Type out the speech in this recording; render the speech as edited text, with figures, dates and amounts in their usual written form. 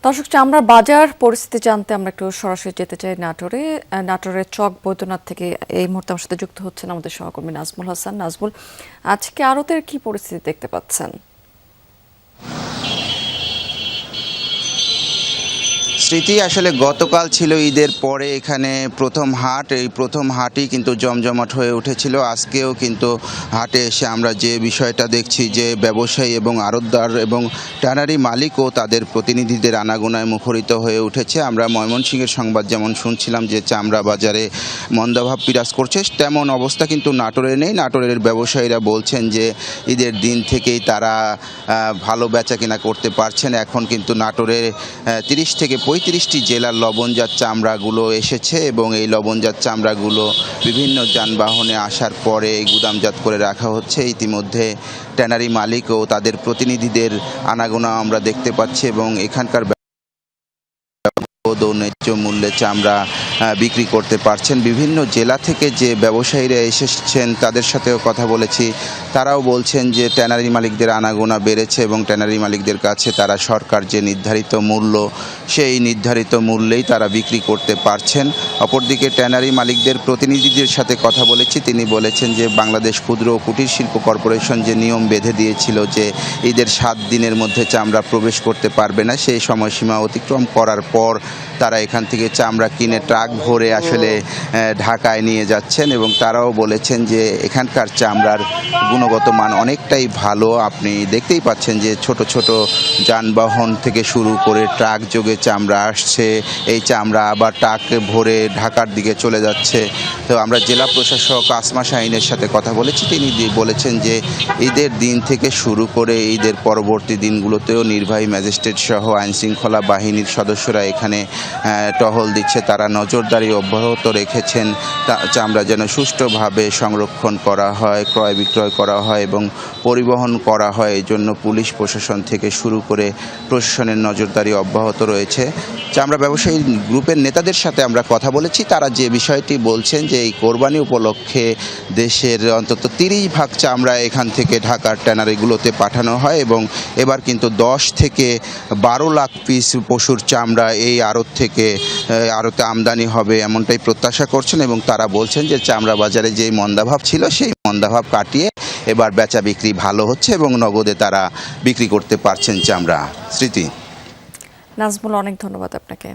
দর্শক, চামড়ার বাজার পরিস্থিতি জানতে আমরা একটু সরাসরি যেতে চাই নাটোরের চক বৈদ্যনাথ থেকে। এই মুহূর্তে আমার সাথে যুক্ত হচ্ছেন আমাদের সহকর্মী নাজমুল হাসান। নাজমুল, আজকে আড়তের কি পরিস্থিতি দেখতে পাচ্ছেন? স্মৃতি, আসলে গতকাল ছিল ঈদের পরে এখানে প্রথম হাট। এই প্রথম হাটই কিন্তু জমজমাট হয়ে উঠেছিল। আজকেও কিন্তু হাটে এসে আমরা যে বিষয়টা দেখছি যে ব্যবসায়ী এবং আড়তদার এবং ট্যানারি মালিকও তাদের প্রতিনিধিদের আনাগোনায় মুখরিত হয়ে উঠেছে। আমরা ময়মনসিংহের সংবাদ যেমন শুনছিলাম যে চামড়া বাজারে মন্দাভাব বিরাজ করছে, তেমন অবস্থা কিন্তু নাটোরে নেই। নাটোরের ব্যবসায়ীরা বলছেন যে ঈদের দিন থেকেই তারা ভালো বেচা কেনা করতে পারছেন। এখন কিন্তু নাটোরের 30 থেকে 35টি জেলার লবণজাত চামড়াগুলো এসেছে এবং এই লবণজাত চামড়াগুলো বিভিন্ন যানবাহনে আসার পরে গুদামজাত করে রাখা হচ্ছে। ইতিমধ্যে ট্যানারি মালিক ও তাদের প্রতিনিধিদের আনাগোনা আমরা দেখতে পাচ্ছি এবং এখানকার ন্যায্য মূল্যে চামড়া বিক্রি করতে পারছেন। বিভিন্ন জেলা থেকে যে ব্যবসায়ীরা এসেছেন তাদের সাথেও কথা বলেছি, তারাও বলছেন যে ট্যানারি মালিকদের আনাগোনা বেড়েছে এবং ট্যানারি মালিকদের কাছে তারা সরকার যে নির্ধারিত মূল্য, সেই নির্ধারিত মূল্যেই তারা বিক্রি করতে পারছেন। অপরদিকে ট্যানারি মালিকদের প্রতিনিধিদের সাথে কথা বলেছি, তিনি বলেছেন যে বাংলাদেশ ক্ষুদ্র ও কুটির শিল্প কর্পোরেশন যে নিয়ম বেঁধে দিয়েছিল যে ঈদের 7 দিনের মধ্যে চামড়া প্রবেশ করতে পারবে না, সেই সময়সীমা অতিক্রম করার পর তারা এখান থেকে চামড়া কিনে ট্রাক ভরে আসলে ঢাকায় নিয়ে যাচ্ছেন এবং তারাও বলেছেন যে এখানকার চামড়ার গুণগত মান অনেকটাই ভালো। আপনি দেখতেই পাচ্ছেন যে ছোট ছোট যানবাহন থেকে শুরু করে ট্রাক যোগে চামড়া আসছে, এই চামড়া আবার ট্রাক ভরে ঢাকার দিকে চলে যাচ্ছে। তো আমরা জেলা প্রশাসক আসমা শাহিনের সাথে কথা বলেছি, তিনি বলেছেন যে ঈদের দিন থেকে শুরু করে ঈদের পরবর্তী দিনগুলোতেও নির্বাহী ম্যাজিস্ট্রেট সহ আইনশৃঙ্খলা বাহিনীর সদস্যরা এখানে টহল দিচ্ছে। তারা নজরদারি অব্যাহত রেখেছেন চামড়া যেন সুষ্ঠুভাবে সংরক্ষণ করা হয়, ক্রয় বিক্রয় করা হয় এবং পরিবহন করা হয়। এই জন্য পুলিশ প্রশাসন থেকে শুরু করে প্রশাসনের নজরদারি অব্যাহত রয়েছে। চামড়া ব্যবসায়ী গ্রুপের নেতাদের সাথে আমরা কথা বলেছি, তারা যে বিষয়টি বলছেন যে এই কোরবানি উপলক্ষে দেশের অন্তত 30% চামড়া এখান থেকে ঢাকার ট্যানারিগুলোতে পাঠানো হয় এবং এবার কিন্তু 10 থেকে 12 লাখ পিস পশুর চামড়া এই আড়তে আমদানি হবে এমনটাই প্রত্যাশা করছেন এবং তারা বলছেন যে চামড়া বাজারে যে মন্দাভাব ছিল সেই মন্দাভাব কাটিয়ে এবার বেচা বিক্রি ভালো হচ্ছে এবং নগদে তারা বিক্রি করতে পারছেন চামড়া। স্মৃতি। নাজমুল, অনেক ধন্যবাদ আপনাকে।